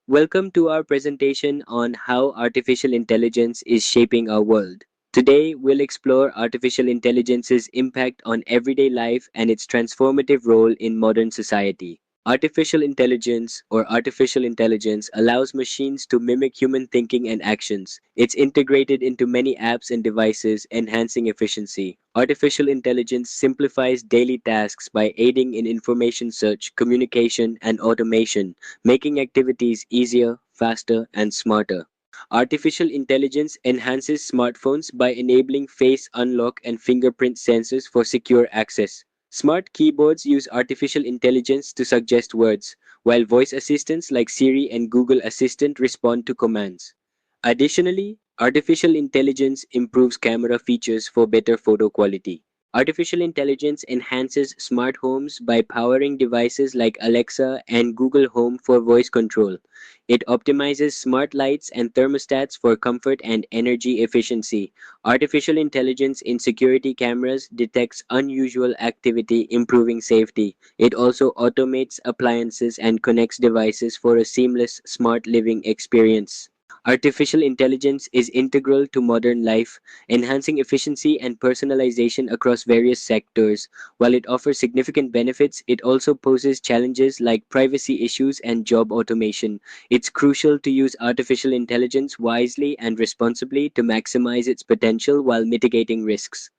Welcome to our presentation on how artificial intelligence is shaping our world. Today, we'll explore artificial intelligence's impact on everyday life and its transformative role in modern society. Artificial intelligence allows machines to mimic human thinking and actions. It's integrated into many apps and devices, enhancing efficiency. Artificial intelligence simplifies daily tasks by aiding in information search, communication, and automation, making activities easier, faster, and smarter. Artificial intelligence enhances smartphones by enabling face unlock and fingerprint sensors for secure access. Smart keyboards use artificial intelligence to suggest words, while voice assistants like Siri and Google Assistant respond to commands. Additionally, artificial intelligence improves camera features for better photo quality. Artificial intelligence enhances smart homes by powering devices like Alexa and Google Home for voice control. It optimizes smart lights and thermostats for comfort and energy efficiency. Artificial intelligence in security cameras detects unusual activity, improving safety. It also automates appliances and connects devices for a seamless smart living experience. Artificial intelligence is integral to modern life, enhancing efficiency and personalization across various sectors. While it offers significant benefits, it also poses challenges like privacy issues and job automation. It's crucial to use artificial intelligence wisely and responsibly to maximize its potential while mitigating risks.